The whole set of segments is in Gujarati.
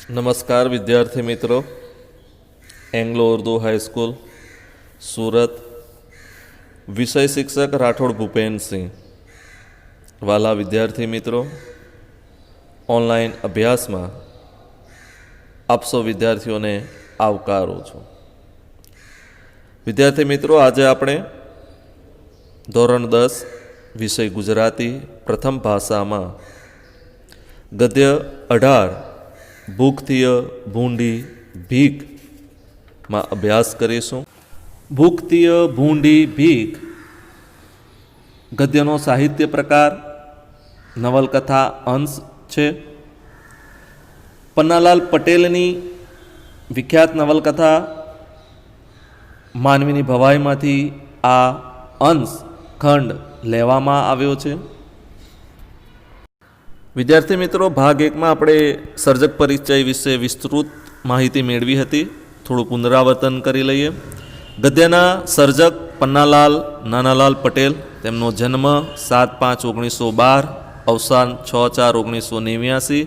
नमस्कार विद्यार्थी मित्रों, एंग्लो उर्दू हाई स्कूल सूरत, विषय शिक्षक राठौड़ भूपेन सिंह। वाला विद्यार्थी मित्रों, ऑनलाइन अभ्यास में आप सौ विद्यार्थियों ने आवकारू छूं। विद्यार्थी मित्रों, आज आपणे धोरण 10 विषय गुजराती प्रथम भाषा में गद्य 18 भूखथीय भूंडी भीख में अभ्यास करीशुं। भूखथीय भूंडी भीख गद्यनो साहित्य प्रकार नवलकथा अंश छे। पन्नालाल पटेलनी विख्यात नवलकथा मानवीनी भवाईमांथी आ अंश खंड लेवामां आव्यो छे। विद्यार्थी मित्रों, भाग 1 में आपणे सर्जक परिचय विषे विस्तृत माहिती मेळवी हती। थोड़ुं पुनरावर्तन करी लईए। गद्यना सर्जक पन्नालाल नानालाल पटेल, तेमनो जन्म 7/5/1912, अवसान 6/4/1989।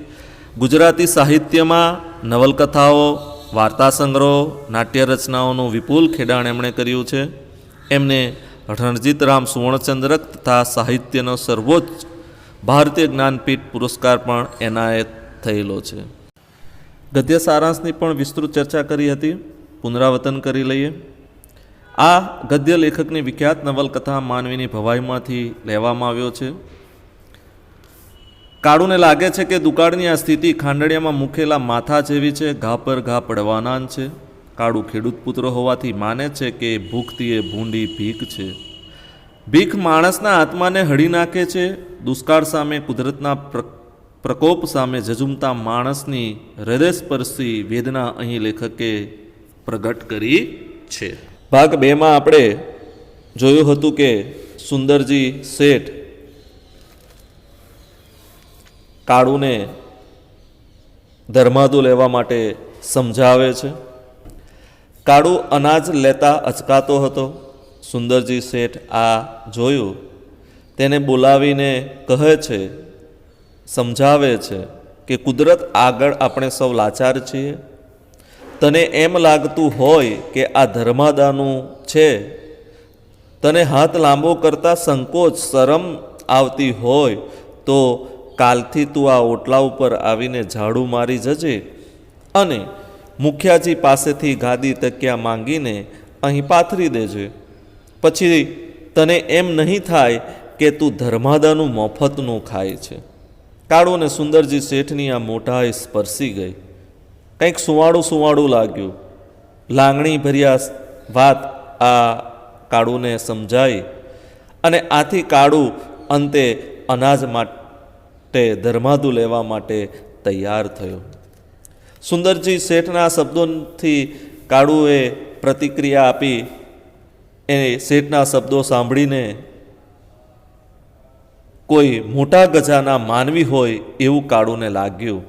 गुजराती साहित्य में नवलकथाओ, वार्ता संग्रहो, नाट्य रचनाओं विपुल खेडाण एमणे कर्युं छे। एमने रणजीतराम सुवर्णचंद्रक तथा साहित्यनो सर्वोच्च भारतीय ज्ञानपीठ पुरस्कार पण एनायत थयेलो छे। गद्य सारांशनी पण विस्तृत चर्चा करी हती। पुनरावर्तन करी लईए। आ गद्य लेखकनी विख्यात नवलकथा मानवीनी भवाईमांथी लेवामां આવ્યો છે। કાળુને લાગે છે કે દુકાળની આ સ્થિતિ ખાંડડિયામાં મૂકેલા માથા જેવી છે, ઘા પર ઘા પડવાના છે। કાળુ ખેડૂત પુત્ર હોવાથી માને છે કે ભૂખતી એ ભૂંડી ભીખ છે। ભીખ માણસના આત્માને હળી નાખે છે। દુષ્કાળ સામે કુદરતના પ્રકોપ સામે ઝઝુમતા માણસની હૃદયસ્પર્શી વેદના અહીં લેખકે પ્રગટ કરી છે। ભાગ 2 માં આપણે જોયું હતું કે સુંદરજી શેઠ કાળુને ધર્માદુ લેવા માટે સમજાવે છે। કાળુ અનાજ લેતા અચકાતો હતો। સુંદરજી શેઠ આ જોયું, તેને બોલાવીને કહે છે, સમજાવે છે કે કુદરત આગળ આપણે સૌ લાચાર છીએ। તને એમ લાગતું હોય કે આ ધર્માદાનું છે, તને હાથ લાંબો કરતા સંકોચ શરમ આવતી હોય તો કાલથી તું આ ઓટલા ઉપર આવીને ઝાડુ મારી જજે અને મુખિયાજી પાસેથી ગાદી તકિયા માંગીને અહીં પાથરી દેજે। પછી તને એમ નહીં થાય કે તું ધર્માદાનું મફતનું ખાય છે। કાળુને સુંદરજી શેઠની આ મોઢાએ સ્પર્શી ગઈ। કંઈક સુવાળું સુવાળું લાગ્યું। લાગણી ભર્યા વાત આ કાળુને સમજાઈ અને આથી કાળુ અંતે અનાજ માટે ધર્માદુ લેવા માટે તૈયાર થયો। સુંદરજી શેઠના શબ્દોથી કાળુએ પ્રતિક્રિયા આપી। એ શેઠના શબ્દો સાંભળીને કોઈ મોટા ગજાના માનવી હોય એવું કાળુને લાગ્યું।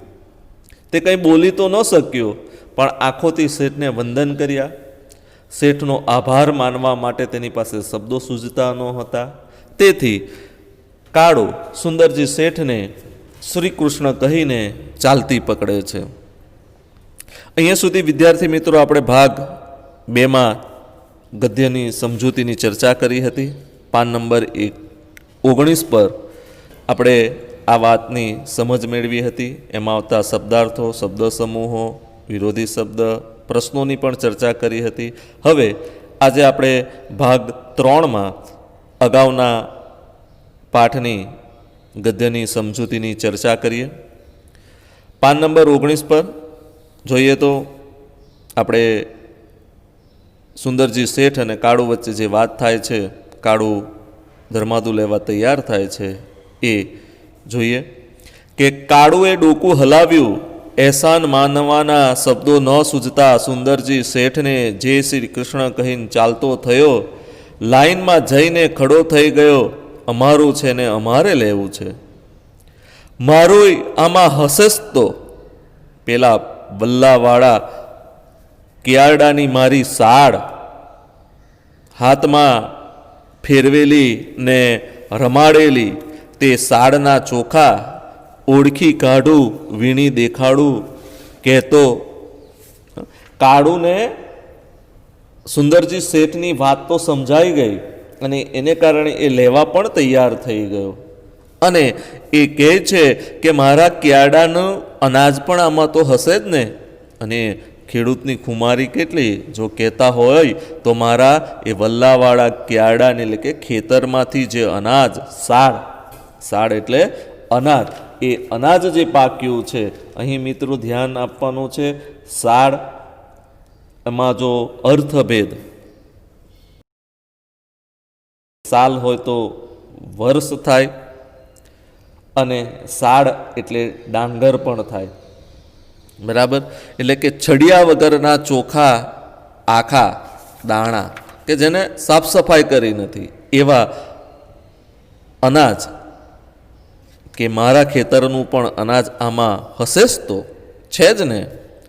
તે કંઈ બોલી તો ન શક્યો, પણ આંખોથી શેઠને વંદન કર્યા। શેઠનો આભાર માનવા માટે તેની પાસે શબ્દો સૂઝતા નહોતા। તેથી કાળુ સુંદરજી શેઠને શ્રી કૃષ્ણ કહીને ચાલતી પકડે છે। અહીંયા સુધી વિદ્યાર્થી મિત્રો આપણે ભાગ 2 માં ગદ્યની સમજૂતીની ચર્ચા કરી હતી। પાન નંબર 19 પર આપણે આ વાતની સમજ મેળવી હતી। એમાં આવતા શબ્દાર્થો, શબ્દ સમૂહો, વિરોધી શબ્દ, પ્રશ્નોની પણ ચર્ચા કરી હતી। હવે આજે આપણે ભાગ 3 માં અગાઉના પાઠની ગદ્યની સમજૂતીની ચર્ચા કરીએ। પાન નંબર 19 પર જોઈએ તો આપણે સુંદરજી શેઠ અને કાળુ વચ્ચે જે વાત થાય છે, કાળુ ધર્માદુ લેવા તૈયાર થાય છે, એ જોઈએ કે કાળુએ ડોકું હલાવ્યું। એહસાન માનવાના શબ્દો ન સૂઝતા સુંદરજી શેઠને જય શ્રી કૃષ્ણ કહીને ચાલતો થયો। લાઈનમાં જઈને ખડો થઈ ગયો। અમારું છે ને અમારે લેવું છે। મારુંય આમાં હસેસ તો પેલા બલ્લાવાળા કિયારડાની મારી સાડ હાથમાં ફેરવેલી ને રમાડેલી તે સાડના ચોખા ઓળખી કાઢું, વીણી દેખાડું, કહેતો. કાળુને સુંદરજી શેઠની વાત તો સમજાઈ ગઈ અને એને કારણે એ લેવા પણ તૈયાર થઈ ગયો અને એ કહે છે કે મારા ક્યાડાનું અનાજ પણ આમાં તો હશે જ ને. અને ખેડૂતની ખુમારી કેટલી, જો કહેતા હોય તો મારા એ વલ્લાવાળા ક્યાડાને એટલે કે ખેતરમાંથી જે અનાજ સાળ એટલે અનાજ, એ અનાજ જે પાક્યું છે, અહીં મિત્રો ધ્યાન આપવાનું છે, સાળ એમાં જો અર્થભેદ, સાલ હોય તો વર્ષ થાય અને સાળ એટલે ડાંગર પણ થાય, બરાબર. એટલે કે છડિયા વગરના ચોખા આખા દાણા કે જેને સાફ સફાઈ કરી નથી એવા અનાજ, કે મારા ખેતરનું પણ અનાજ આમાં હશે જ, તો છે જ ને,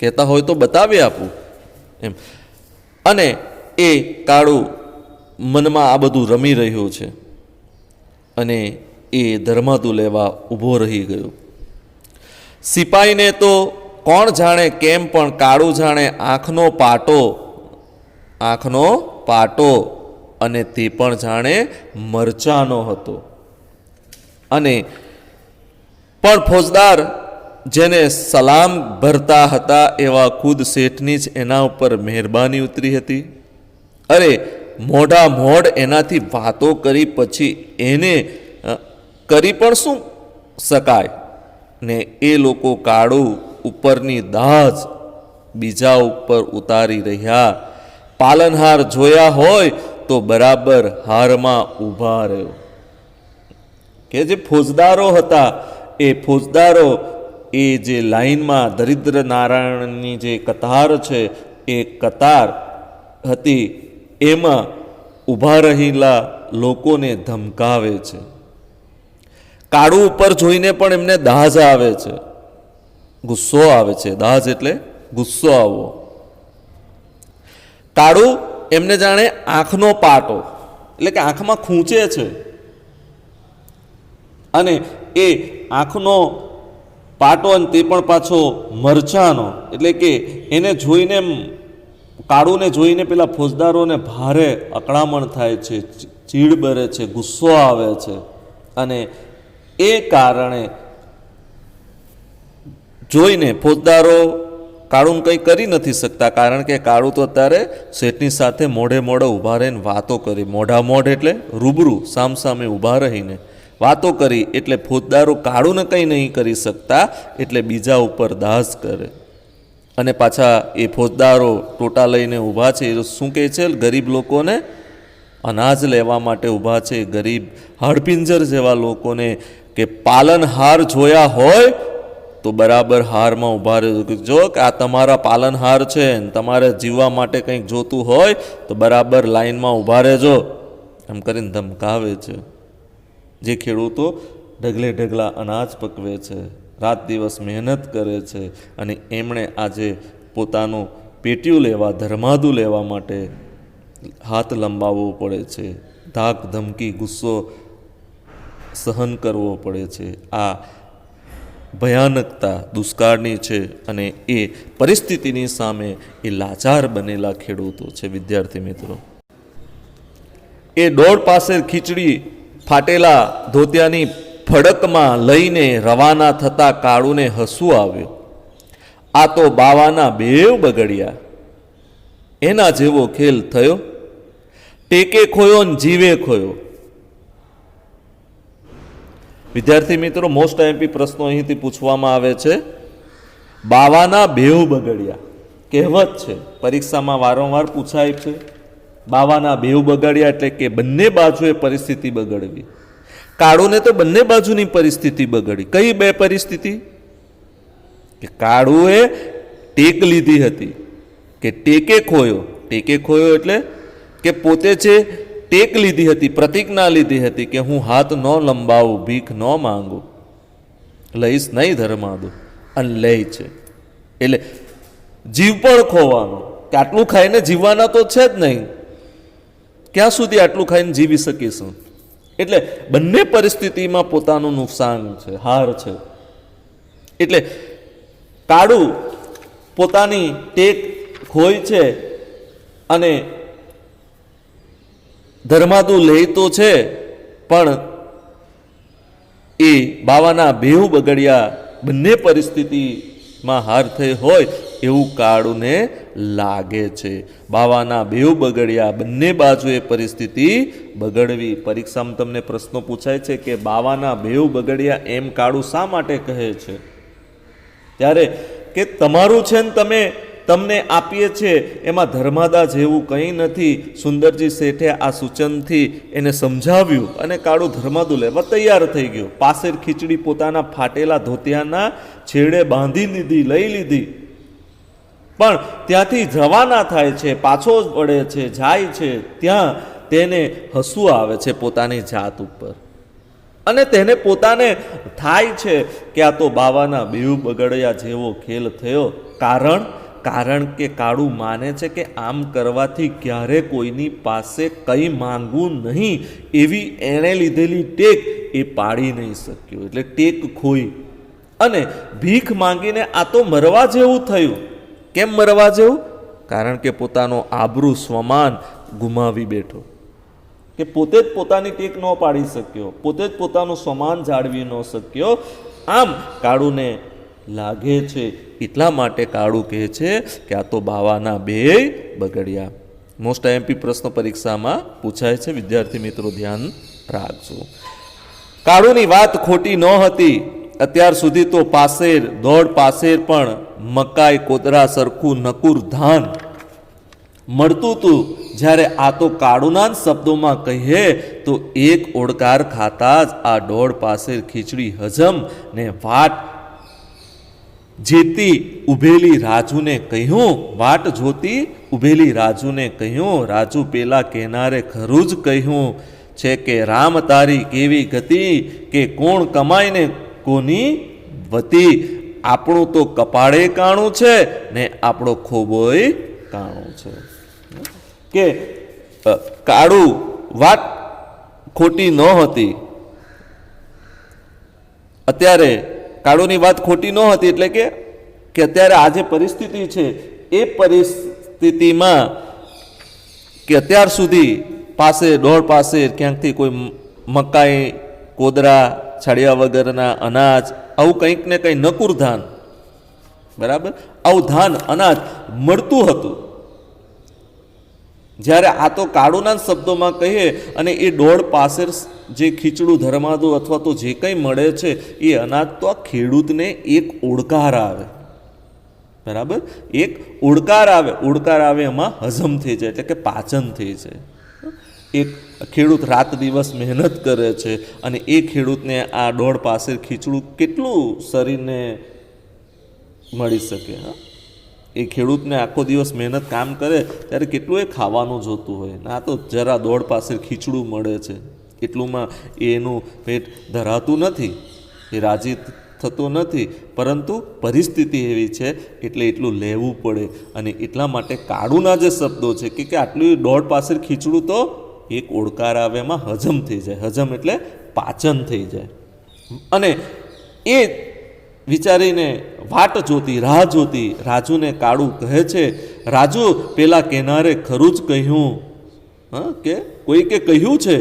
કહેતા હોય તો બતાવી આપું એમ. અને એ કાળું મનમાં આ બધું રમી રહ્યું છે અને એ ધર્માદુ લેવા ઊભો રહી ગયો. સિપાહીને તો કોણ જાણે કેમ, પણ કાળું જાણે આંખનો પાટો અને તે પણ જાણે મરચાનો હતો. અને પણ ફોજદાર જેને સલામ ભરતા હતા એવા ખુદ શેઠની જ એના ઉપર મહેરબાની ઉતરી હતી. અરે મોઢા મોઢ એનાથી વાતો કરી પછી એને કરી પણ શું શકાય ને. એ લોકો કાળું ઉપરની દાજ બીજા ઉપર ઉતારી રહ્યા. પાલનહાર જોયા હોય તો બરાબર હારમાં ઊભા રહ્યો. કે જે ફોજદારો હતા એ ફોજદારો એ જે લાઈનમાં દરિદ્ર નારાયણની જે કતાર છે એ કતાર હતી એમાં ઊભા રહેલા લોકોને ધમકાવે છે. કાળું ઉપર જોઈને પણ એમને દાજ આવે છે, ગુસ્સો આવે છે. દાજ એટલે ગુસ્સો આવવો. કાળું એમને જાણે આંખનો પાટો એટલે કે આંખમાં ખૂંચે છે અને એ આંખનો પાટો અને તે પણ પાછો મરચાનો, એટલે કે એને જોઈને કાળુને જોઈને પેલા ફોજદારોને ભારે અકળામણ થાય છે, ચીડ બરે છે, ગુસ્સો આવે છે. અને એ કારણે જોઈને ફોજદારો કાળું કંઈ કરી નથી શકતા, કારણ કે કાળું તો અત્યારે શેઠની સાથે મોઢે ઊભા રહીને વાતો કરી, મોઢા મોઢ એટલે રૂબરૂ સામસામે ઊભા રહીને વાતો કરી, એટલે ફોજદારો કાળુંને કંઈ નહીં કરી શકતા, એટલે બીજા ઉપર દાઝ કરે. અને પાછા એ ફોજદારો ટોટા લઈને ઊભા છે. એ શું કહે છે? ગરીબ લોકોને અનાજ લેવા માટે ઊભા છે, ગરીબ હાડપિંજર જેવા લોકોને, કે પાલનહાર જોયા હોય તો બરાબર હારમાં ઊભા રહેજો. જો કે આ તમારા પાલનહાર છે, તમારે જીવવા માટે કંઈક જોતું હોય તો બરાબર લાઈનમાં ઊભા રહેજો, એમ કરીને ધમકાવે છે. જે ખેડૂતો ઢગલે ઢગલા અનાજ પકવે છે, રાત દિવસ મહેનત કરે છે, અને એમણે આજે પોતાનું પેટીયું લેવા, ધર્માદુ લેવા માટે હાથ લંબાવવો પડે છે, ધાક ધમકી ગુસ્સો સહન કરવો પડે છે. આ ભયાનકતા દુષ્કાળની છે અને એ પરિસ્થિતિની સામે એ લાચાર બનેલા ખેડૂતો છે. વિદ્યાર્થી મિત્રો, એ દોડ પાસે ખીચડી ફાટેલા ધોતિયાની ફડકમાં લઈને રવાના થતા કાળુને હસવું આવ્યું. આ તો બાવાના બેવ બગડ્યા, એના જેવો ખેલ થયો, ટેકે ખોયો ને જીવે ખોયો. વિદ્યાર્થી મિત્રો, મોસ્ટ આઈએમપી પ્રશ્નો અહીંથી પૂછવામાં આવે છે. બાવાના બેવ બગડ્યા કહેવત છે, પરીક્ષામાં વારંવાર પૂછાય છે. બાવાના બેવ બગડ્યા એટલે કે બંને બાજુએ પરિસ્થિતિ બગડવી. કાળુને તો બંને બાજુની પરિસ્થિતિ બગડી. કઈ બે પરિસ્થિતિ? કે કાળુએ ટેક લીધી હતી, કે ટેકે ખોયો. ટેકે ખોયો એટલે કે પોતે છે ટેક લીધી હતી, પ્રતિજ્ઞા લીધી હતી કે હું હાથ ન લંબાવું, ભીખ ન માંગુ, લઈશ નહીં ધર્માદુ, અને લે છે. એટલે જીવ પણ ખોવાનો, કે આટલું ખાઈને જીવવાના તો છે જ નહીં, ક્યાં સુધી આટલું ખાઈને જીવી શકીશું. એટલે બંને પરિસ્થિતિમાં પોતાનું નુકસાન છે, હાર છે. એટલે કાળું પોતાની ટેક ખોઈ છે અને ધર્માદુ લે તો છે, પણ એ બાવાના બેઉ બગડ્યા બંને પરિસ્થિતિમાં હાર થઈ હોય એવું કાળુને લાગે છે. બાવાના બેઉ બગડ્યા, બંને બાજુએ પરિસ્થિતિ બગડવી. પરીક્ષામાં તમને પ્રશ્નો પૂછાય છે કે બાવાના બેઉ બગડ્યા એમ કાળુ શા માટે કહે છે? ત્યારે કે તમારું છે ને તમને આપીએ છીએ એમાં ધર્માદા જેવું કંઈ નથી. સુંદરજી શેઠે આ સૂચનથી એને સમજાવ્યું અને કાળુ ધર્માદુ લેવા તૈયાર થઈ ગયો. પાસેર ખીચડી પોતાના ફાટેલા ધોતિયાના છેડે બાંધી લીધી, લઈ લીધી, પણ ત્યાંથી રવાના થાય છે, પાછો વળે છે, જાય છે. ત્યાં તેને હસવું આવે છે પોતાની જાત ઉપર અને તેને પોતાને થાય છે કે આ તો બાવાના બેઉ બગડ્યા જેવો ખેલ થયો. કારણ કે કાળુ માને છે કે આમ કરવાથી ક્યારે કોઈની પાસે કંઈ માંગવું નહીં એવી એણે લીધેલી ટેક એ પાડી નહીં શક્યો, એટલે ટેક ખોઈ અને ભીખ માંગીને આ તો મરવા જેવું થયું. કેમ મરવા જેવું? કારણ કે પોતાનો આબરૂ સ્વમાન ગુમાવી બેઠો, કે પોતે જ પોતાની ટેક ન પાડી શક્યો, પોતે જ પોતાનું સ્વમાન જાળવી ન શક્યો. આમ કાળુને લાગે છે. એટલા માટે કાળુ કહે છે કે આ તો બાવાના બેય બગડ્યા. મોસ્ટ આઈએમપી પ્રશ્ન પરીક્ષામાં પૂછાય છે, વિદ્યાર્થી મિત્રો ધ્યાન રાખજો. કાળુની વાત ખોટી ન હતી. અત્યાર સુધી તો પાસેર, દોઢ પાસેર પણ મકાઈ, કોદરા સરખું નકુર ધાન મળતું હતું. જ્યારે આ તો કાળુના જ શબ્દોમાં કહીએ તો એક ઓડકાર ખાતા જ આ દોઢ પાસેર ખીચડી હજમ ને વાટ જેતી ઉભેલી રાજુને કહ્યું, વાટ જોતી ઉભેલી રાજુને કહ્યું, રાજુ પેલા કહેનારે ખરું જ કહ્યું છે કે રામ તારી કેવી ગતિ, કે કોણ કમાઈને કોની વતી. આપણું તો કપાળે કાણું છે ને આપણો ખોબોય કાણું છે. કે કાળુ વાત ખોટી ન હતી. અત્યારે કાળુની વાત ખોટી ન હતી એટલે કે અત્યારે આ જે પરિસ્થિતિ છે એ પરિસ્થિતિમાં કે અત્યાર સુધી પાસે દોઢ પાસે ક્યાંકથી કોઈ મકાઈ, કોદરા, છાડિયા વગરના અનાજ, આવું કંઈક ને કંઈ નકુર ધાન, બરાબર, આવું ધાન અનાજ મળતું હતું. જ્યારે આ તો કાળુના શબ્દોમાં કહીએ અને એ દોઢ પાસેર જે ખીચડું, ધર્માદુ અથવા તો જે કંઈ મળે છે એ અનાજ તો આ ખેડૂતને એક ઓડકાર આવે, બરાબર, એક ઓડકાર આવે એમાં હજમ થઈ જાય, એટલે કે પાચન થઈ જાય. એક ખેડૂત રાત દિવસ મહેનત કરે છે અને એ ખેડૂતને આ દોઢ પાસેર ખીચડું કેટલું શરીરને મળી શકે? એ ખેડૂતને આખો દિવસ મહેનત કામ કરે ત્યારે કેટલું એ ખાવાનું જોતું હોય ને આ તો જરા દોઢ પાસેર ખીચડું મળે છે, એટલુંમાં એનું પેટ ધરાતું નથી, એ રાજી થતું નથી. પરંતુ પરિસ્થિતિ એવી છે એટલે એટલું લેવું પડે. અને એટલા માટે કાળુના જે શબ્દો છે કે આટલું દોઢ પાસેર ખીચડું તો એક ઓડકાર આવે એમાં હજમ થઈ જાય. હજમ એટલે પાચન થઈ જાય. અને એ વિચારીને વાટ જોતી, રાહ જોતી રાજુને કાળુ કહે છે, રાજુ પેલા કેનારે ખરું જ કહ્યું, કે કોઈકે કહ્યું છે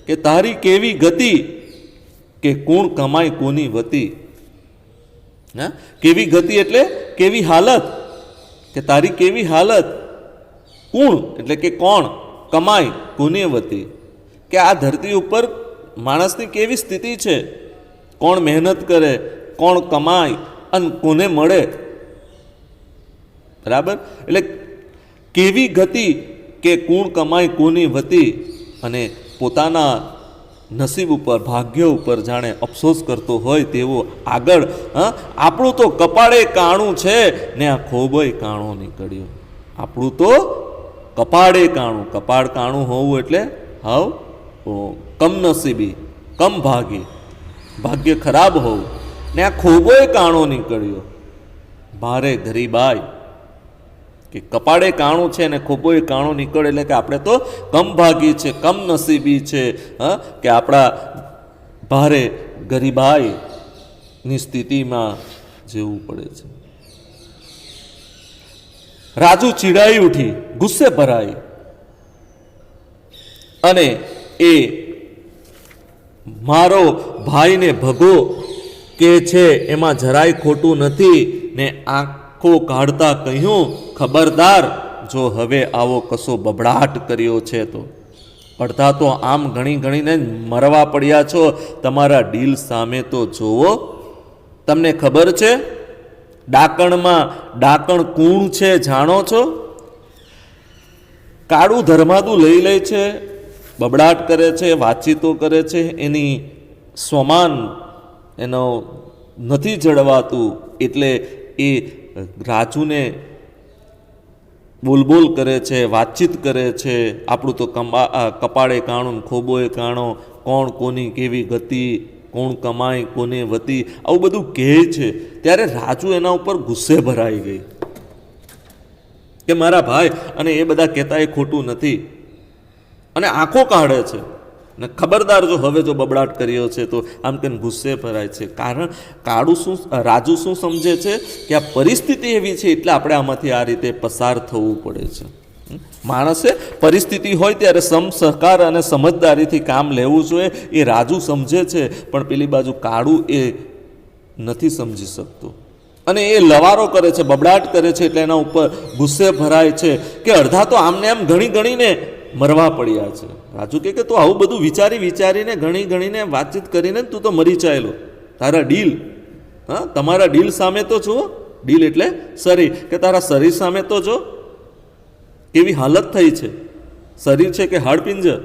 કે તારી કેવી ગતિ, કે કોણ કમાય કોની વતી. કેવી ગતિ એટલે કેવી હાલત, કે તારી કેવી હાલત, કોણ એટલે કે કોણ, કમાય કોની વતી, કે આ ધરતી ઉપર માણસની કેવી સ્થિતિ છે, કોણ મહેનત કરે, કોણ કમાય અને કોને મળે, બરાબર. એટલે કેવી ગતિ કે કોણ કમાય કોની વતી. અને પોતાના નસીબ ઉપર, ભાગ્ય ઉપર જાણે અફસોસ કરતો હોય તેવો આગળ, આપણું તો કપાળે કાણું છે ને આ ખોબોય કાણો નીકળ્યો. આપણું તો કપાળે કાણું, કપાળ કાણું હોવું એટલે હાવ કમનસીબી, કમ ભાગી, ભાગ્ય ખરાબ હોવું, ને આ ખોબોય કાણો નીકળ્યો. ભારે ગરીબાઈ, કે કપાળે કાણું છે ને ખોબોય કાણો નીકળે એટલે કે આપણે તો કમભાગી છે, કમનસીબી છે, કે આપણા ભારે ગરીબાઈની સ્થિતિમાં જીવવું પડે છે. રાજુ ચીડાઈ ઉઠી, ગુસ્સે ભરાઈ અને એ મારો ભાઈને ભગો કે છે એમાં જરાય ખોટું નથી ને આંખો કાઢતા કહ્યું, ખબરદાર જો હવે આવો કશો બબડાટ કર્યો છે તો. અડધા તો આમ ગણી ગણીને મરવા પડ્યા છો, તમારા ડીલ સામે તો જોવો. તમને ખબર છે ડાકણમાં ડાકણ કુણ છે જાણો છો? કાળું ધર્માદું લઈ લે છે, બબડાટ કરે છે, વાતચીતો કરે છે, એની સ્વમાન એનો નથી જળવાતું એટલે એ રાજુને બોલબોલ કરે છે, વાતચીત કરે છે. આપણું તો કપાળે કાણું ખોબોએ કાણો, કોણ કોની કેવી ગતિ, કોણ કમાય કોને વતી, આવું બધું કહે છે. ત્યારે રાજુ એના ઉપર ગુસ્સે ભરાઈ ગઈ કે મારા ભાઈ અને એ બધા કહેતા એ ખોટું નથી, અને આંખો કાઢે છે ને ખબરદાર જો હવે જો બબડાટ કર્યો છે તો આમ કે ગુસ્સે ભરાય છે. કારણ રાજુ શું સમજે છે કે આ પરિસ્થિતિ એવી છે એટલે આપણે આમાંથી આ રીતે પસાર થવું પડે છે. માણસે પરિસ્થિતિ હોય ત્યારે સહકાર અને સમજદારીથી કામ લેવું જોઈએ, એ રાજુ સમજે છે. પણ પેલી બાજુ કાળું એ નથી સમજી શકતું અને એ લવારો કરે છે, બબડાટ કરે છે એટલે એના ઉપર ગુસ્સે ભરાય છે કે અડધા તો આમને આમ ઘણી ગણીને મરવા પડ્યા છે. રાજુ કે તું આવું બધું વિચારીને ઘણી ગણીને વાતચીત કરીને તું તો મરી ચાલ્યો. તારા ડીલ, હા તમારા ડીલ સામે તો જુઓ. ડીલ એટલે શરીર, કે તારા શરીર સામે તો જો કેવી હાલત થઈ છે. શરીર છે કે હાડપિંજર.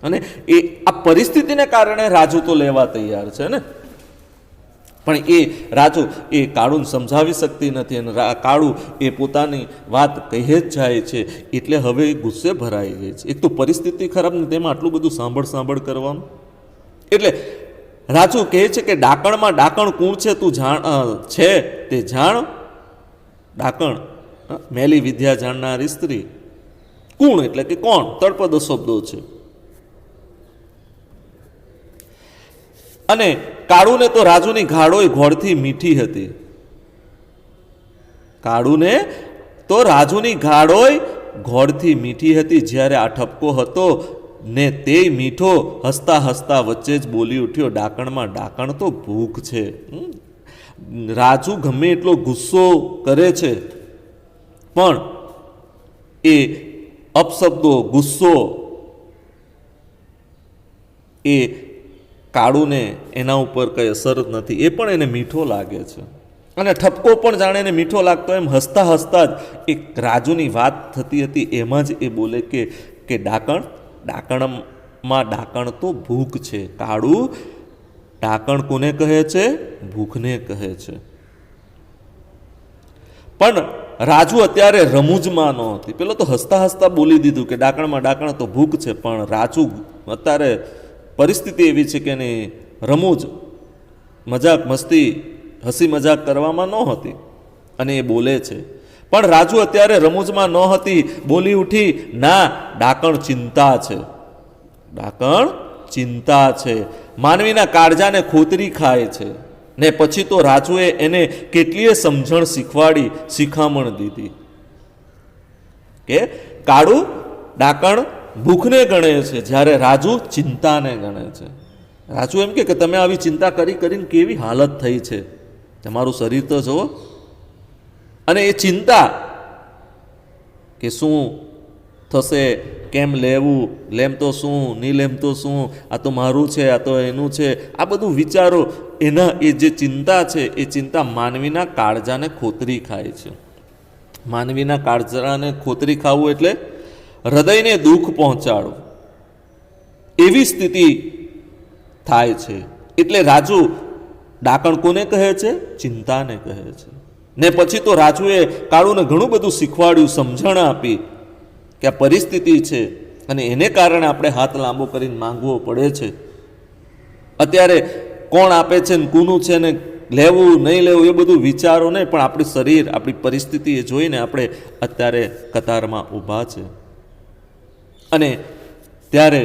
અને એ આ પરિસ્થિતિને કારણે રાજુ તો લેવા તૈયાર છે ને, પણ એ રાજુ એ કાળુને સમજાવી શકતી નથી અને કાળુ એ પોતાની વાત કહે જ જાય છે એટલે હવે ગુસ્સે ભરાઈ ગઈ છે. એક તો પરિસ્થિતિ ખરાબ ને તેમાં આટલું બધું સાંભળ કરવાનું. એટલે રાજુ કહે છે કે ડાકણમાં ડાકણ કોણ છે તું જાણ છે તે જાણ. ડાકણ મેલી વિદ્યા જાણનારી સ્ત્રી. કુણ એટલે કે કોણ, તળપદ શબ્દો છે. અને કાળુને તો રાજુની ઘાડોય ઘોડથી મીઠી હતી. કાળુને તો રાજુની ઘાડોય ઘોડથી મીઠી હતી. જ્યારે આ ઠપકો હતો ને તે મીઠો હસતા હસતા વચ્ચે જ બોલી ઉઠ્યો, ડાકણમાં ડાકણ તો ભૂખ છે. રાજુ ગમે એટલો ગુસ્સો કરે છે પણ એ અપશબ્દો, ગુસ્સો એ કાળુને એના ઉપર કંઈ અસર નથી. એ પણ એને મીઠો લાગે છે અને ઠપકો પણ જાણે એને મીઠો લાગતો એમ હસતા હસતા જ એક રાજુની વાત થતી હતી એમાં જ એ બોલે કે ડાકણમાં ડાકણ તો ભૂખ છે. કાળું ડાકણ કોને કહે છે? ભૂખને કહે છે. પણ રાજુ અત્યારે રમૂજમાં નહોતી. પેલો તો હસતા હસતા બોલી દીધું કે ડાકણમાં ડાકણ તો ભૂખ છે, પણ રાજુ અત્યારે પરિસ્થિતિ એવી છે કે એની રમૂજ, મજાક મસ્તી, હસી મજાક કરવામાં ન હતી અને એ બોલે છે. પણ રાજુ અત્યારે રમૂજમાં ન હતી, બોલી ઉઠી, ના ડાકણ ચિંતા છે. ડાકણ ચિંતા છે, માનવીના કાળજાને ખોતરી ખાય છે. ને પછી તો રાજુએ એને કેટલીય સમજણ શીખવાડી, શિખામણ દીધી કે કાળું ડાકણ ભૂખને ગણે છે જ્યારે રાજુ ચિંતાને ગણે છે. રાજુ એમ કે તમે આવી ચિંતા કરીને કેવી હાલત થઈ છે, તમારું શરીર તો જુઓ. અને એ ચિંતા કે શું થશે, કેમ લેવું, લેમ તો શું, નહીં લેમ તો શું, આ તો મારું છે, આ તો એનું છે, આ બધું વિચારો એના એ જે ચિંતા છે એ ચિંતા માનવીના કાળજાને ખોતરી ખાય છે. માનવીના કાળજાને ખોતરી ખાવું એટલે હૃદયને દુઃખ પહોંચાડવું, એવી સ્થિતિ થાય છે. એટલે રાજુ ડાકણ કોને કહે છે? ચિંતાને કહે છે. ને પછી તો રાજુએ કાળુને ઘણું બધું શીખવાડ્યું, સમજણ આપી કે આ પરિસ્થિતિ છે અને એને કારણે આપણે હાથ લાંબો કરીને માંગવો પડે છે. અત્યારે કોણ આપે છે ને કોનું છે ને લેવું નહીં લેવું એ બધું વિચારો નહીં, પણ આપણું શરીર, આપણી પરિસ્થિતિ એ જોઈને આપણે અત્યારે કતારમાં ઊભા છે. અને ત્યારે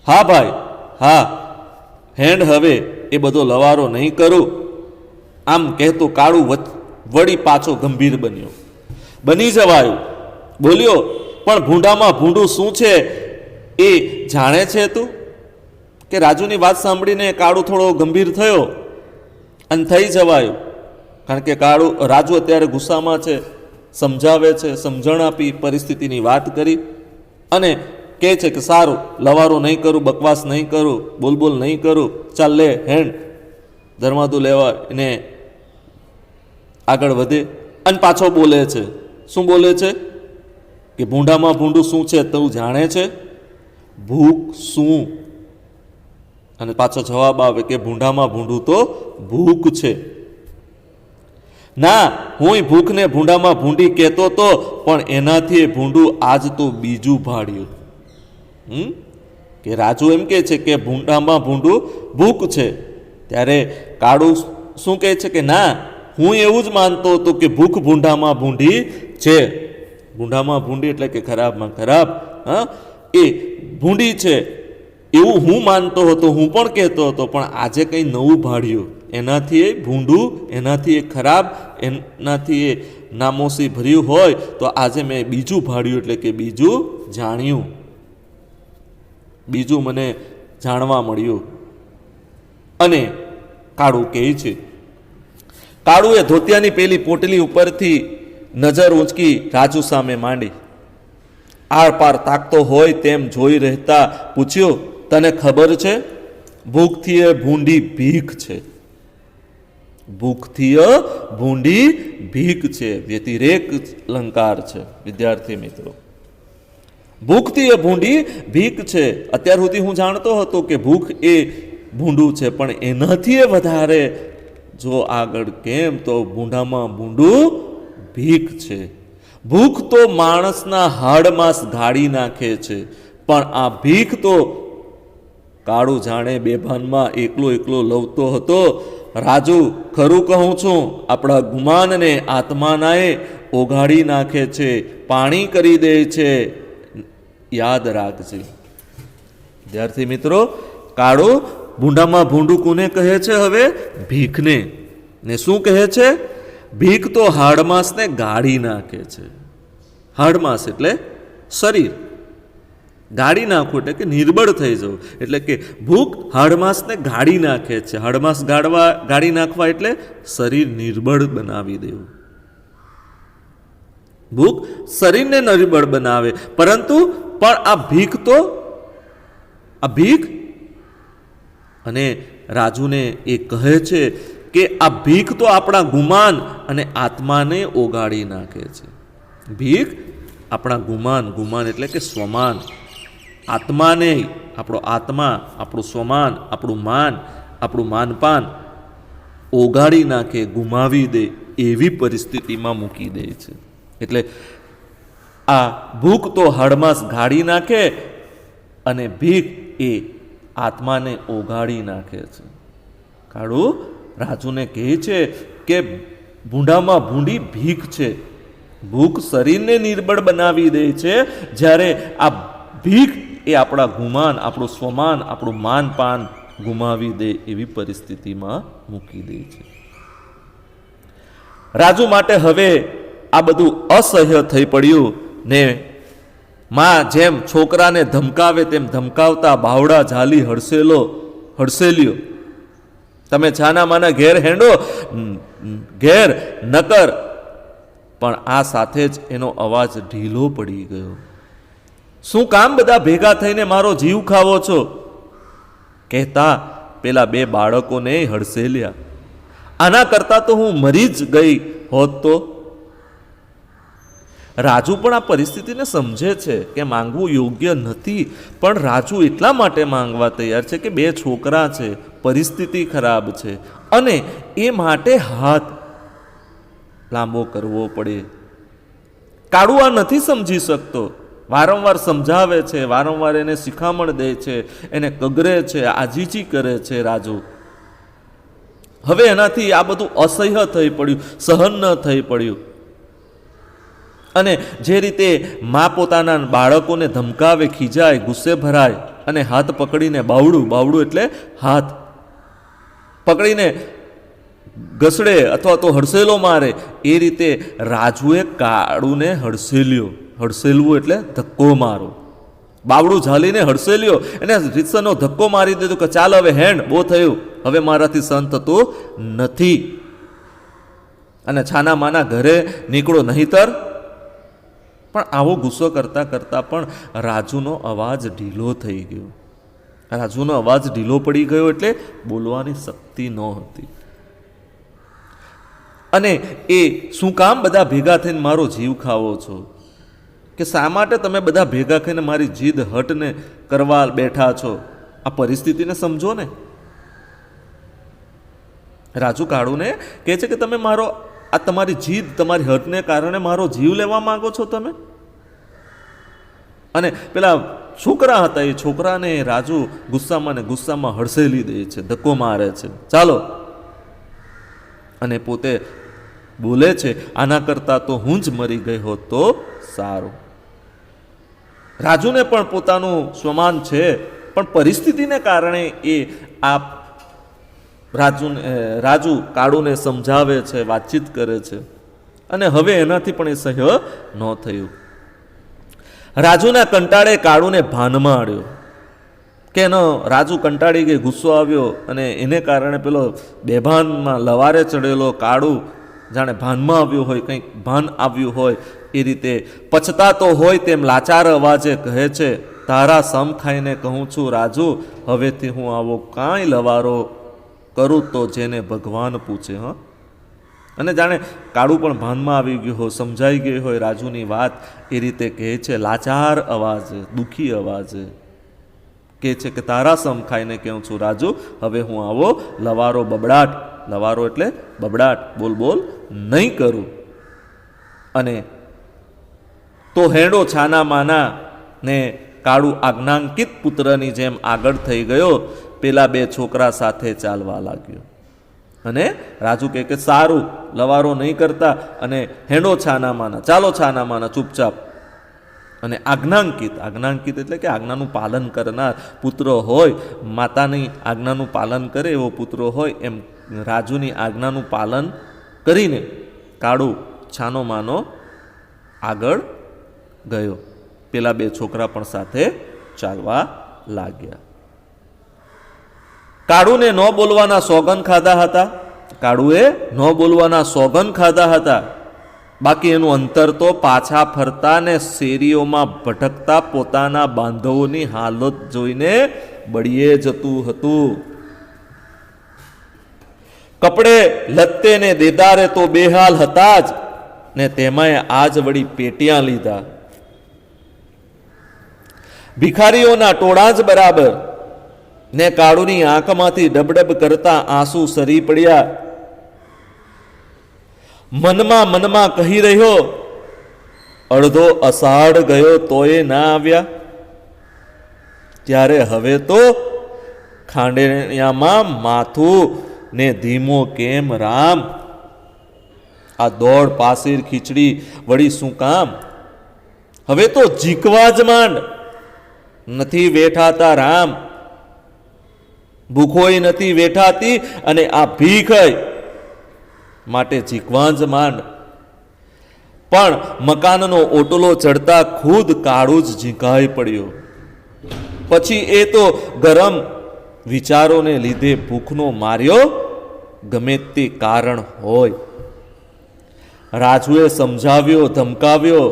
હા ભાઈ હા હેન્ડ, હવે એ બધો લવારો નહીં કરું, આમ કહેતો કાળું વળી પાછો ગંભીર બન્યો. બની જવાયું, બોલ્યો, પણ ભૂંડામાં ભૂંડું શું છે એ જાણે છે તું? કે રાજુની વાત સાંભળીને કાળુ થોડો ગંભીર થયો અને થઈ જવાયું. કારણ કે રાજુ અત્યારે ગુસ્સામાં છે, સમજાવે છે, સમજણ આપી, પરિસ્થિતિની વાત કરી અને કહે છે કે સારું, લવારો નહીં કરું, બકવાસ નહીં કરું, બોલબોલ નહીં કરું, ચાલ લે હેન્ડ, ધર્માદુ લેવા એને આગળ વધે. અને પાછો બોલે છે. શું બોલે છે? કે ભૂંડામાં ભૂંડું શું છે તું જાણે છે? ભૂખ શું? અને પાછો જવાબ આવે કે ભૂંડામાં ભૂંડું તો ભૂખ છે. ના, હું ભૂખને ભૂંડામાં ભૂંડી કહેતો તો, પણ એનાથી ભૂંડું આજ તો બીજું ભાડ્યું. કે રાજુ એમ કહે છે કે ભૂંડામાં ભૂંડું ભૂખ છે, ત્યારે કાળુ શું કહે છે કે ના, હું એવું જ માનતો હતો કે ભૂખ ભૂંડામાં ભૂંડી છે. ભૂંડામાં ભૂંડી એટલે કે ખરાબમાં ખરાબ, એ ભૂંડી છે એવું હું માનતો હતો, હું પણ કહેતો હતો, પણ આજે કંઈ નવું ભાડ્યું. એનાથી એ ભૂંડું, એનાથી એ ખરાબ, એનાથી એ નામોસી ભર્યું હોય તો આજે મેં બીજું ભાડ્યું, એટલે કે બીજું જાણ્યું, બીજું મને જાણવા મળ્યું. અને કાળુ કહે છે, કાળુએ ધોતિયાની પેલી પોટલી ઉપરથી નજર ઊંચકી રાજુ સામે માંડી. આર પાર તાકતો હોય તેમ જોઈ રહેતા પૂછ્યું, તને ખબર છે? ભૂખથી એ ભૂંડી ભીખ છે. ભૂખથી ભૂંડી ભીખ છે. વ્યતિરેક અલંકાર છે વિદ્યાર્થી મિત્રો. ભૂખથી એ ભૂંડી ભીખ છે. અત્યાર સુધી હું જાણતો હતો કે ભૂખ એ ભૂંડું છે, પણ એનાથી એ વધારે જો આગળ કેમ તો ભૂંડામાં ભૂંડું ભીખ છે. ભૂખ તો માણસના હાડમાંસ ગાળી નાખે છે, પણ આ ભીખ તો કાળુ જાણે બેભાનમાં એકલો એકલો લવતો હતો. રાજુ, ખરું કહું છું, આપણા ગુમાનને આત્માનાએ ઓગાળી નાખે છે, પાણી કરી દે છે, યાદ રાખજે. વિદ્યાર્થી મિત્રો, કાળુ ભૂંડામાં ભૂંડું કોને કહે છે? હવે ભીખને. ને શું કહે છે? ભીખ તો હાડમાંસને ગાળી નાખે છે. હાડમાંસ એટલે શરીર. ગાળી નાખવું એટલે કે નિર્બળ થઈ જવું, એટલે કે ભૂખ હાડમાંસને ગાળી નાખે છે. હાડમાંસ ગાળી નાખવા એટલે શરીર નિર્બળ બનાવી દેવું. ભૂખ શરીરને નિર્બળ બનાવે, પરંતુ પણ આ ભીખ તો આ ભીખ. અને રાજુને એ કહે છે કે આ ભીખ તો આપણા ગુમાન અને આત્માને ઓગાળી નાખે છે. ભીખ આપણા ગુમાન એટલે કે સ્વમાન, આત્માને, આપણો આત્મા, આપણું સ્વમાન, આપણું માન, આપણું માનપાન ઓગાળી નાખે, ગુમાવી દે, એવી પરિસ્થિતિમાં મૂકી દે છે. એટલે આ ભૂખ તો હાડમાંસ ગાળી નાખે અને ભીખ એ આત્માને ઓગાળી નાખે છે. કાળુ રાજુને કહે છે કે ભૂંડામાં ભૂંડી ભીખ છે. ભૂખ શરીરને નિર્બળ બનાવી દે છે, જ્યારે આ ભીખ એ આપણા ગુમાન, આપણું સ્વમાન, આપણું માનપાન ગુમાવી દે એવી પરિસ્થિતિમાં મૂકી દે છે. રાજુ માટે હવે આ બધું અસહ્ય થઈ પડ્યું ને માં જેમ છોકરાને ધમકાવે તેમ ધમકાવતા બાવડા ઝાલી હડસેલ્યો. તમે છાના માના ઘેર હેંડો, ઘેર નકર. પણ આ સાથે જ એનો અવાજ ઢીલો પડી ગયો. શું કામ બધા ભેગા થઈને મારો જીવ ખાવો છો? કહેતા પેલા બે બાળકોને હડસેલ્યા. આના કરતા તો હું મરી જ ગઈ હોત તો. રાજુ પણ આ પરિસ્થિતિને સમજે છે કે માંગવું યોગ્ય નથી, પણ રાજુ એટલા માટે માંગવા તૈયાર છે કે બે છોકરા છે, પરિસ્થિતિ ખરાબ છે અને એ માટે હાથ લાંબો કરવો પડે. કાળુ આ નથી સમજી શકતો. વારંવાર સમજાવે છે, વારંવાર એને શિખામણ દે છે, એને કગરે છે, આજીજી કરે છે રાજુ. હવે એનાથી આ બધું અસહ્ય થઈ પડ્યું, સહન ન થઈ પડ્યું. અને જે રીતે મા પોતાના બાળકોને ધમકાવે, ખીજાય, ગુસ્સે ભરાય અને હાથ પકડીને બાવડું એટલે હાથ પકડીને ઘસડે અથવા તો હડસેલો મારે, એ રીતે રાજુએ કાળુને હડસેલ્યો. હડસેલવું એટલે ધક્કો મારો. બાવડું ઝાલીને હડસેલ્યો, એને રીતસરનો ધક્કો મારી દીધો કે ચાલ હવે હેન્ડ, બહુ થયું, હવે મારાથી સહન થતું નથી, અને છાના માના ઘરે નીકળો નહીતર. પણ આવો ગુસ્સો કરતા કરતા પણ રાજુનો અવાજ ઢીલો થઈ ગયો. રાજુનો અવાજ ઢીલો પડી ગયો એટલે બોલવાની શક્તિ ન હતી. અને એ શું કામ બધા ભેગા થઈને મારો જીવ ખાવો છો, કે શા માટે તમે બધા ભેગા થઈને મારી જીદ હટને કરવા બેઠા છો? આ પરિસ્થિતિને સમજો ને. રાજુ કાળુને કહે છે કે તમે મારો આ તમારી જીદ, તમારી હટને કારણે મારો જીવ લેવા માંગો છો તમે. અને પેલા છોકરા હતા, એ છોકરાને રાજુ ગુસ્સામાં ને ગુસ્સામાં હડસેલી દે છે, ધક્કો મારે છે, ચાલો. અને પોતે બોલે છે, આના કરતા તો હું જ મરી ગઈ હોત તો સારું. રાજુને પણ પોતાનું સ્વમાન છે, પણ પરિસ્થિતિને કારણે એ આ રાજુ કાળુને સમજાવે છે, વાતચીત કરે છે, અને હવે એનાથી પણ એ સહ્ય ન થયું. રાજુના કંટાળે કાળુને ભાનમાં આવ્યો કે એનો રાજુ કંટાળી ગઈ, ગુસ્સો આવ્યો, અને એને કારણે પેલો બેભાનમાં લવારે ચડેલો કાળુ જાણે ભાનમાં આવ્યું હોય, કંઈક ભાન આવ્યું હોય એ રીતે પછતાતો હોય તેમ લાચાર અવાજે કહે છે, તારા સમ ખાઈને કહું છું રાજુ, હવેથી હું આવો કાંઈ લવારો કરું તો જેને ભગવાન પૂછે. હા, અને જાણે કાળુ પણ ભાનમાં આવી ગયું હોય, સમજાઈ ગઈ હોય રાજુની વાત, એ રીતે કહે છે, લાચાર અવાજે, દુઃખી અવાજે કહે છે કે તારા સમ ખાઈને કહું છું રાજુ, હવે હું આવો લવારો બબડાટ, લવારો એટલે બબડાટ, બોલ બોલ નહીં કરું. અને તો હેડો છાના માના ને કાળુ આજ્ઞાંકિત પુત્રની જેમ આગળ થઈ ગયો, પેલા બે છોકરા સાથે ચાલવા લાગ્યો. અને રાજુ કહે કે સારું, લવારો નહીં કરતા, અને હેડો છાના માના, ચાલો છાના માના ચૂપચાપ. અને આજ્ઞાંકિત, આજ્ઞાંકિત એટલે કે આજ્ઞાનું પાલન કરનાર પુત્ર હોય, માતાની આજ્ઞાનું પાલન કરે એવો પુત્ર હોય, એમ રાજુની આજ્ઞાનું પાલન કરીને કાળુ છાનો માનો આગળ ગયો. પેલા બે છોકરા પણ સાથે ચાલવા લાગ્યા. કાળુને ન બોલવાના સોગન ખાધા હતા, કાળુએ ન બોલવાના સોગન ખાધા હતા, બાકી એનું અંતર તો પાછા ફરતા ને શેરીઓમાં ભટકતા પોતાના બાંધવોની હાલત જોઈને બળીએ જતું હતું. કપડે લત્તે ને દેદારે તો બેહાલ હતા જ, ને તેમાંય આજ વળી પેટિયા લીધા. ભિખારીઓના ટોળા જ બરાબર, ને કાળુની આંખમાંથી ડબડબ કરતા આંસુ સરી પડ્યા. મનમાં કહી રહ્યો, અડધો અષાઢ ગયો તોય ના આવ્યા, ત્યારે હવે તો ખાંડેયામાં માથું ને ધીમો કેમ રામ, આ દોડ પાસીર ખીચડી વળી શું કામ, હવે તો જીકવા જ માંડ, નથી વેઠાતા રામ, ભૂખોય નથી વેઠાતી, અને આ ભીખ માટે જીકવા જ માંડ. પણ મકાનનો ઓટલો ચડતા ખુદ કાળુ જ ઝીંકાઈ પડ્યો. પછી એ તો ગરમ વિચારોને લીધે ભૂખનો માર્યો, ગમે તે કારણ હોય. રાજુએ સમજાવ્યો, ધમકાવ્યો.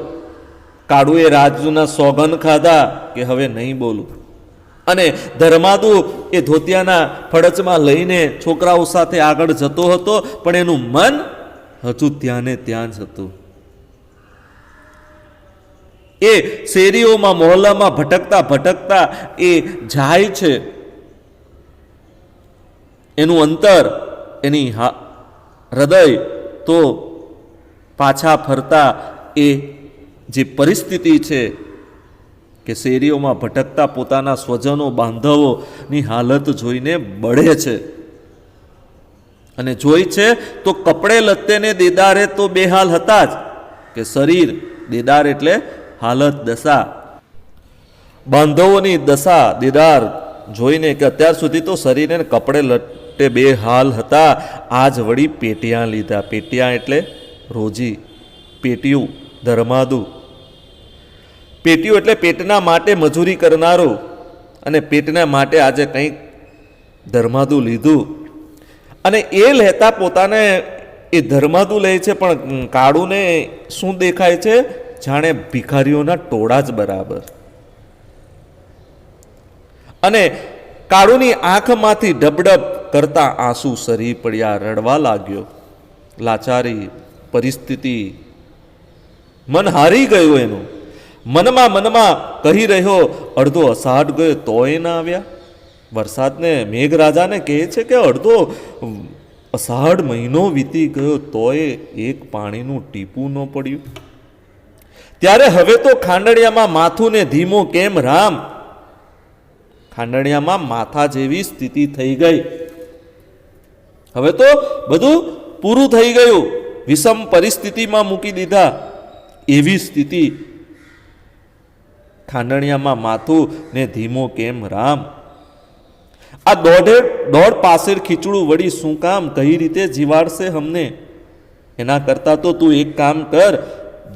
કાળુએ રાજુના સોગન ખાધા કે હવે નહીં બોલું, અને ધર્માદુ એ ધોતિયાના ફડચમાં લઈને છોકરાઓ સાથે આગળ જતો હતો, પણ એનું મન હજુ ત્યાં ને ત્યાં જ હતું. એ શેરીઓમાં મોહલ્લામાં ભટકતા ભટકતા એ જાય છે. એનું અંતર, એની હૃદય તો પાછા ફરતા એ જે પરિસ્થિતિ છે કે શેરીઓમાં ભટકતા પોતાના સ્વજનો બાંધવોની હાલત જોઈને બળે છે. અને જોઈ છે તો કપડે લત્તેને દેદારે તો બેહાલ હતા જ, કે શરીર, દેદાર એટલે હાલત, દશા, બાંધવોની દશા દેદાર જોઈને કે અત્યાર સુધી તો શરીરને કપડે છૂટે બે હાલ હતા, આજ વળી પેટિયા લીધા. પેટિયા એટલે રોજી, પેટિયું ધર્માદુ. પેટિયું એટલે પેટના માટે મજૂરી કરનારો, અને પેટના માટે આજે કંઈક ધર્માદુ લીધું. અને એ લેતા પોતાને એ ધર્માદુ લે છે, પણ કાળુને શું દેખાય છે? જાણે ભિખારીઓના ટોળા જ બરાબર. અને કાળુની આંખમાંથી ડબડબ કરતા આંસુ સરી પડ્યા, રડવા લાગ્યો. લાચારી, પરિસ્થિતિ, મન હારી ગયું એનું. મનમાં કહી રહ્યો, અડધો અષાઢ ગયો તોય ના આવ્યા. વરસાદને, મેઘરાજાને કહે છે કે અડધો અષાઢ મહિનો વીતી ગયો તોય એક પાણીનું ટીપું ન પડ્યું. ત્યારે હવે તો ખાંડણિયામાં માથું ને ધીમો કેમ રામ. ખાંડણિયામાં માથા જેવી સ્થિતિ થઈ ગઈ. હવે તો બધું પૂરું થઈ ગયું, વિષમ પરિસ્થિતિમાં મૂકી દીધા એવી સ્થિતિ. ખાંડણિયામાં માથું ને ધીમો કેમ રામ. આ દોઢ પાસેર ખીચડું વળી શું કામ, કઈ રીતે જીવાડશે અમને? એના કરતા તો તું એક કામ કર,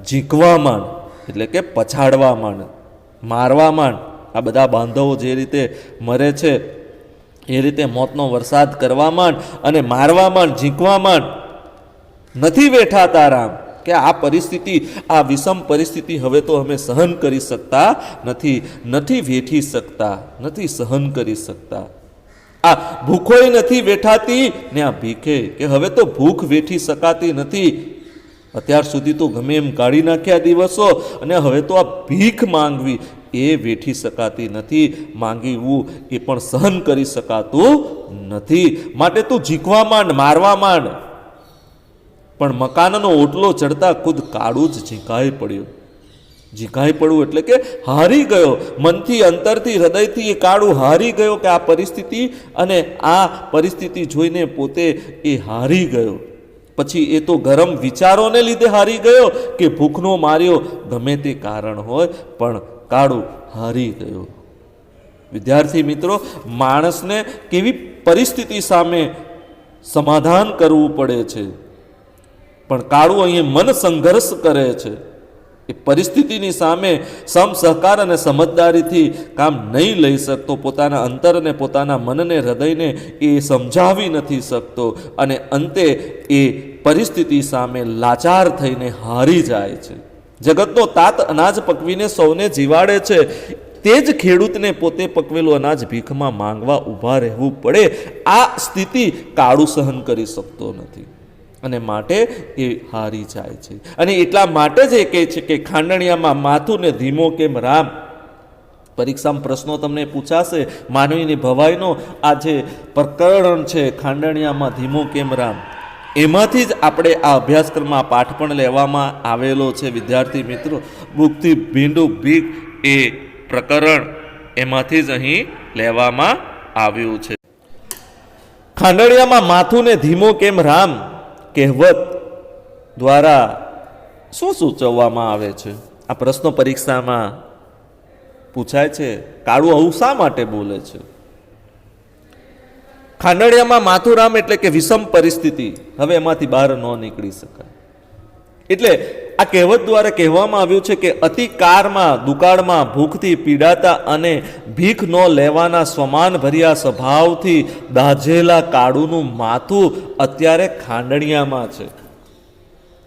ઝીંકવા માંડ, એટલે કે પછાડવા માંડ, મારવા માંડ. આ બધા બાંધવો જે રીતે મરે છે એ રીતે મોતનો વરસાદ કરવા માંડ અને મારવા માંડ, ઝીંકવા માંડ. નથી વેઠાતા રામ કે આ પરિસ્થિતિ, આ વિષમ પરિસ્થિતિ હવે તો અમે સહન કરી શકતા નથી, નથી વેઠી શકતા, નથી સહન કરી શકતા. આ ભૂખોય નથી વેઠાતી ને આ ભીખે, કે હવે તો ભૂખ વેઠી શકાતી નથી. અત્યાર સુધી તો ગમે એમ કાઢી નાખ્યા દિવસો, અને હવે તો આ ભીખ માંગવી એ વેઠી શકાતી નથી. માંગવું એ પણ સહન કરી શકાતું નથી. માટે તું ઝીંકવા માંડ, મારવા માંડ. પણ મકાનનો ઓટલો ચડતા ખુદ કાળું જ ઝીંકાઈ પડ્યું. ઝીંકાઈ પડવું એટલે કે હારી ગયો. મનથી, અંતરથી, હૃદયથી એ કાળું હારી ગયો કે આ પરિસ્થિતિ, અને આ પરિસ્થિતિ જોઈને પોતે એ હારી ગયો. પછી એ તો ગરમ વિચારોને લીધે હારી ગયો કે ભૂખનો માર્યો, ગમે તે કારણ હોય, પણ કાળું હારી ગયો. વિદ્યાર્થી મિત્રો, માણસને કેવી પરિસ્થિતિ સામે સમાધાન કરવું પડે છે, પણ કાળું અહીંયા મન સંઘર્ષ કરે છે. એ પરિસ્થિતિની સામે સમ સહકાર અને સમજદારીથી કામ નહીં લઈ શકતો. પોતાના અંતર અને પોતાના મનને, હૃદયને એ સમજાવી નથી શકતો, અને અંતે એ પરિસ્થિતિ સામે લાચાર થઈને હારી જાય છે. જગતનો તાત અનાજ પકવીને સૌને જીવાડે છે, તે જ ખેડૂતને પોતે પકવેલું અનાજ ભીખમાં માંગવા ઊભા રહેવું પડે. આ સ્થિતિ કાળું સહન કરી શકતો નથી, અને માટે એ હારી જાય છે. અને એટલા માટે જ એ કહે છે કે ખાંડણિયામાં માથું ને ધીમો કેમ રામ. પરીક્ષામાં પ્રશ્નો તમને પૂછાશે, માનવીની ભવાઈનો આ જે પ્રકરણ છે ખાંડણિયામાં ધીમો કેમ રામ, એમાંથી જ આપણે આ અભ્યાસક્રમમાં પાઠ પણ લેવામાં આવેલો છે. વિદ્યાર્થી મિત્રો, ભૂખથી ભીંડું ભીખ એ પ્રકરણ એમાંથી જ અહીં લેવામાં આવ્યું છે. ખાંડણિયામાં માથું ને ધીમો કેમ રામ કહેવત દ્વારા શું સૂચવવામાં આવે છે? આ પ્રશ્નો પરીક્ષામાં પૂછાય છે. કાળું આવું શા માટે બોલે છે? ખાંડણિયામાં માથું રામ એટલે કે વિષમ પરિસ્થિતિ, હવે એમાંથી બહાર ન નીકળી શકાય. એટલે આ કહેવત દ્વારા કહેવામાં આવ્યું છે કે અતિકારમાં, દુકાળમાં ભૂખથી પીડાતા અને ભીખ ન લેવાના સ્વમાન ભર્યા સ્વભાવથી દાઝેલા કાળુનું માથું અત્યારે ખાંડણિયામાં છે.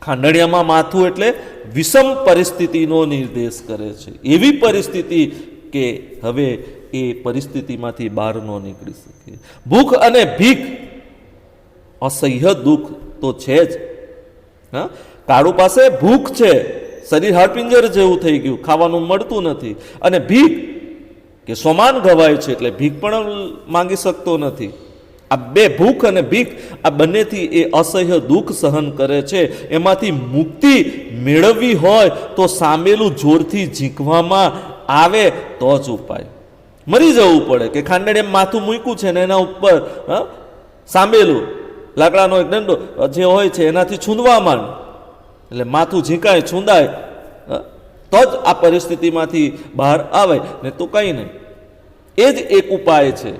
ખાંડણિયામાં માથું એટલે વિષમ પરિસ્થિતિનો નિર્દેશ કરે છે. એવી પરિસ્થિતિ કે હવે એ પરિસ્થિતિમાંથી બહાર ન નીકળી શકે. ભૂખ અને ભીખ અસહ્ય દુઃખ તો છે જ. હા, કાળુ પાસે ભૂખ છે, શરીર હાડપિંજર જેવું થઈ ગયું, ખાવાનું મળતું નથી. અને ભીખ કે સોમાન ગવાય છે, એટલે ભીખ પણ માંગી શકતો નથી. આ બે, ભૂખ અને ભીખ, આ બંનેથી એ અસહ્ય દુઃખ સહન કરે છે. એમાંથી મુક્તિ મેળવવી હોય તો સામેલું જોરથી ઝીંકવામાં આવે તો જ ઉપાય. મરી જવું પડે કે ખાંડણીએ માથું મૂક્યું છે ને એના ઉપર સાંભેલું લાકડાનો એક દંડો જે હોય છે એનાથી છૂંદવા માંડ, એટલે માથું ઝીંકાય, છૂંદાય તો જ આ પરિસ્થિતિમાંથી બહાર આવે, ને તો કંઈ નહીં. એ જ એક ઉપાય છે.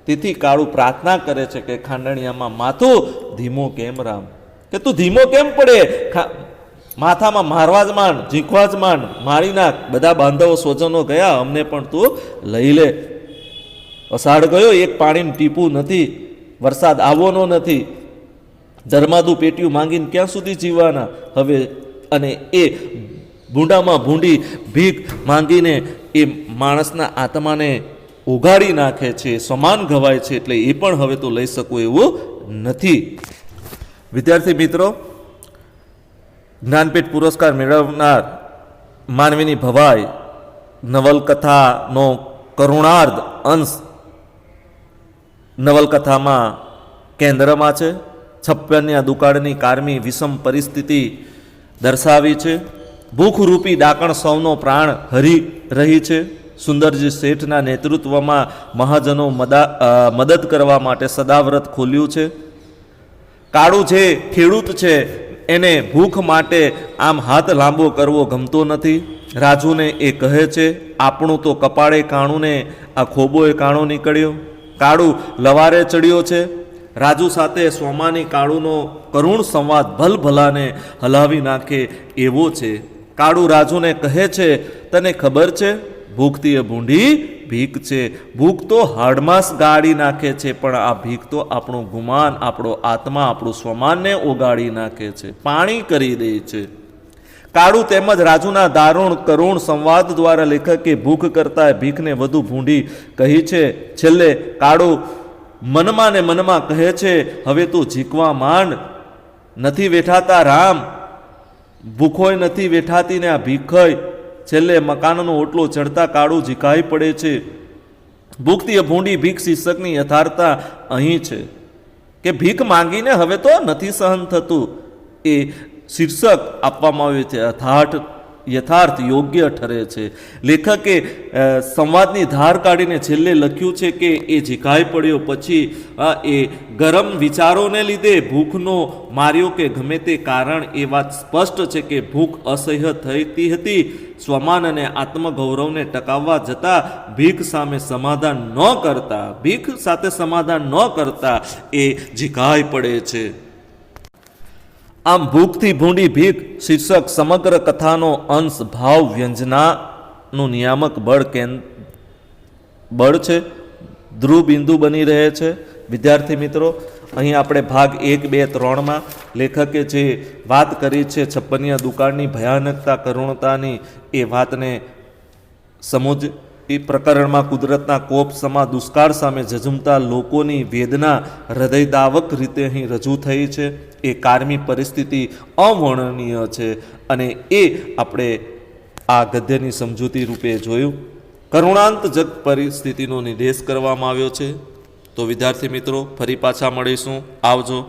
તેથી કાળુ પ્રાર્થના કરે છે કે ખાંડણિયામાં માથું ધીમો કેમ રામ, કે તું ધીમો કેમ પડે, માથામાં મારવા જ માંડ, ઝીંકવા જ માંડ, મારી નાખ, બધા બાંધવો સ્વજનો ગયા, અમને પણ તું લઈ લે. અષાઢ ગયો, એક પાણીનું ટીપું નથી, વરસાદ આવવાનો નથી, ધર્માદુ પેટીયું માંગીને ક્યાં સુધી જીવવાના હવે. અને એ ભૂંડામાં ભૂંડી ભીખ માંગીને એ માણસના આત્માને ઉગાડી નાખે છે, સમાન ગવાય છે, એટલે એ પણ હવે તો લઈ શકવું એવું નથી. વિદ્યાર્થી મિત્રો, જ્ઞાનપીઠ પુરસ્કાર મેળવનાર માનવીની ભવાઈ નવલકથાનો કરુણાર્ધ અંશ નવલકથામાં કેન્દ્રમાં છે. 56 દુકાળની કારમી વિષમ પરિસ્થિતિ દર્શાવી છે. ભૂખરૂપી ડાકણ સૌનો પ્રાણ હરી રહી છે. સુંદરજી શેઠના નેતૃત્વમાં મહાજનો મદદ કરવા માટે સદાવ્રત ખોલ્યું છે. કાળુ જે ખેડૂત છે એને ભૂખ માટે આમ હાથ લાંબો કરવો ગમતો નથી. રાજુને એ કહે છે, આપણું તો કપાળે કાણું ને આ ખોબોએ કાણો નીકળ્યો. કાળુ લવારે ચડ્યો છે. રાજુ સાથે સોમાની કાળુનો કરુણ સંવાદ ભલભલાને હલાવી નાખે એવો છે. કાળુ રાજુને કહે છે, તને ખબર છે ભૂખથી એ ભૂંડી ભીખ છે. ભૂખ તો હાડમાંસ ગાળી નાખે છે, પણ આ ભીખ તો આપણું ગુમાન, આપણો આત્મા, આપણું સ્વમાનને ઓગાળી નાખે છે, પાણી કરી દે છે. કાળુ તેમજ રાજુના દારૂણ કરુણ સંવાદ દ્વારા લેખકે ભૂખ કરતા ભીખને વધુ ભૂંડી કહી છે. છેલ્લે કાળુ મનમાં ને મનમાં કહે છે, હવે તું ઝીકવા માંડ, નથી વેઠાતા રામ, ભૂખોય નથી વેઠાતી ને આ ભીખય. છેલ્લે મકાનનો ઓટલો ચડતા કાળુ ઝીકાઈ પડે છે. ભૂખથી ભૂંડી ભીખ શીર્ષકની યથાર્થતા અહીં છે કે ભીખ માંગીને હવે તો નથી સહન થતું. એ શીર્ષક આપવામાં આવ્યું છે, યથાર્થ યોગ્ય ઠરે છે. લેખકે સંવાદની ધાર કાઢીને છેલ્લે લખ્યું છે કે એ ઝીકાઈ પડ્યો પછી એ ગરમ વિચારોને લીધે ભૂખનો માર્યો કે ગમે તે કારણ, એ વાત સ્પષ્ટ છે કે ભૂખ અસહ્ય થતી હતી. સ્વમાન અને આત્મગૌરવને ટકાવવા જતાં ભીખ સામે સમાધાન ન કરતા, ભીખ સાથે સમાધાન ન કરતા એ ઝીકાઈ પડે છે. આમ ભૂખથી ભૂંડી ભીખ શીર્ષક સમગ્ર કથાનો અંશ ભાવ વ્યંજનાનું નિયામક બળ છે, ધ્રુવ બિંદુ બની રહે છે. વિદ્યાર્થી મિત્રો, અહીં આપણે ભાગ 1, 2, 3માં લેખકે જે વાત કરી છે 56 દુકાળની ભયાનકતા, કરુણતાની, એ વાતને સમજ. એ પ્રકરણમાં કુદરતના કોપ સમા દુષ્કાળ સામે ઝઝુમતા લોકોની વેદના હૃદયદાવક રીતે અહીં રજૂ થઈ છે. એ કારમી પરિસ્થિતિ અવર્ણનીય છે અને એ આપણે આ ગદ્યની સમજૂતી રૂપે જોયું. કરુણાંતજક પરિસ્થિતિનો નિર્દેશ કરવામાં આવ્યો છે. તો વિદ્યાર્થી મિત્રો, ફરી પાછા મળીશું. આવજો.